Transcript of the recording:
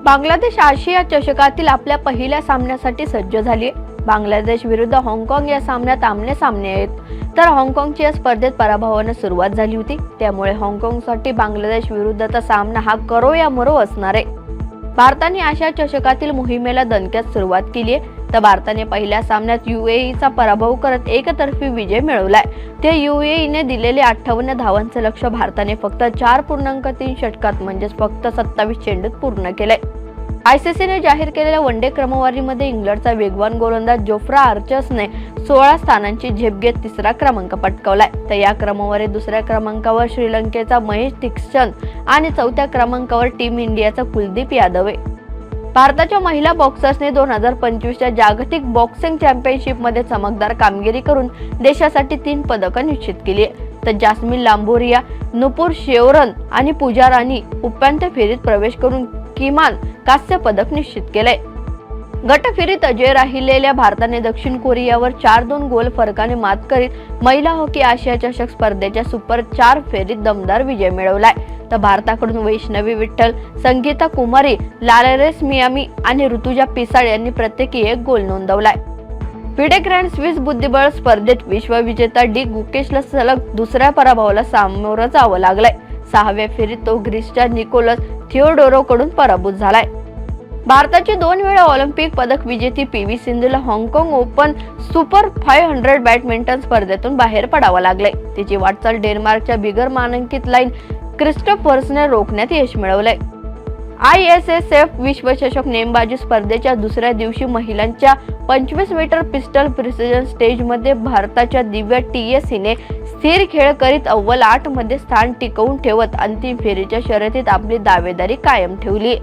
बांगलादेश आशिया चषकातील आपल्या पहिल्या सामन्यासाठी सज्ज झाली आहे। बांगलादेश विरुद्ध हाँगकाँग या सामन्यात आमने-सामने आहेत, तर हाँगकाँगची या स्पर्धेत पराभवाने सुरुवात झाली होती। त्यामुळे हाँगकाँगसाठी बांगलादेश विरुद्धचा सामना हा करो या मरो असणार आहे। भारताने आशिया चषकातील मोहिमेला दणक्यात सुरुवात केली आहे, तर भारताने पहिल्या सामन्यात UAEचा पराभव करत एकतर्फी विजय मिळवलाय। ते UAEने दिलेले 58 धावांचे लक्ष्य भारताने फक्त 4.3 षटकात म्हणजेच फक्त 27 चेंडूत पूर्ण केले। ICCने जाहीर केलेल्या वनडे क्रमवारीमध्ये इंग्लंडचा वेगवान गोलंदाज जोफ्रा आर्चरने 16 स्थानांची झेप घेत तिसरा क्रमांक पटकावलाय, तर या क्रमवारीत दुसऱ्या क्रमांकावर श्रीलंकेचा महेश दीक्षित आणि चौथ्या क्रमांकावर टीम इंडियाचा कुलदीप यादव आहे। भारताच्या महिला बॉक्सर्सने 2025च्या जागतिक बॉक्सिंग चॅम्पियनशिपमध्ये चमकदार कामगिरी करून देशासाठी 3 पदकं निश्चित केली आहेत, तर जास्मिन लांबोरिया, नुपूर शेओरन आणि पूजा राणी उपांत्य फेरीत प्रवेश करून किमान कांस्य पदक निश्चित केले। गट फेरीत अजय राहिलेल्या भारताने दक्षिण कोरियावर 4-2 गोल फरकाने मात करीत महिला हॉकी आशिया चषक स्पर्धेच्या सुपर 4 फेरीत दमदार विजय मिळवलाय, तर भारताकडून वैष्णवी विठ्ठल, संगीता कुमारी, लालारेस मियामी आणि ऋतुजा पिसाळ यांनी प्रत्येकी 1 गोल नोंदवलाय। फिडे ग्रँड स्विस बुद्धिबळ स्पर्धेत विश्वविजेता डी गुकेशला सलग दुसऱ्या पराभवाला सामोरं जावं लागलंय। 6व्या फेरीत तो ग्रीसच्या निकोलस थिओडोरोकडून पराभूत झालाय। भारताची 2 वेळा ऑलिम्पिक पदक विजेती PV सिंधूला हाँगकाँग ओपन सुपर 500 बॅडमिंटन स्पर्धेतून बाहेर पडावं लागलंय। तिची वाटचाल डेन्मार्कच्या बिगर मानांकित लाईन क्रिस्टोफर्सने रोखण्यात यश मिळवलंय। ISSF विश्वचषक नेमबाजी स्पर्धेच्या दुसऱ्या दिवशी महिलांच्या 25 मीटर पिस्टल प्रिसिजन स्टेजमध्ये भारताच्या दिव्या TS हिने स्थिर खेळ करीत अव्वल 8 मध्ये स्थान टिकवून ठेवत अंतिम फेरीच्या शर्यतीत आपली दावेदारी कायम ठेवली।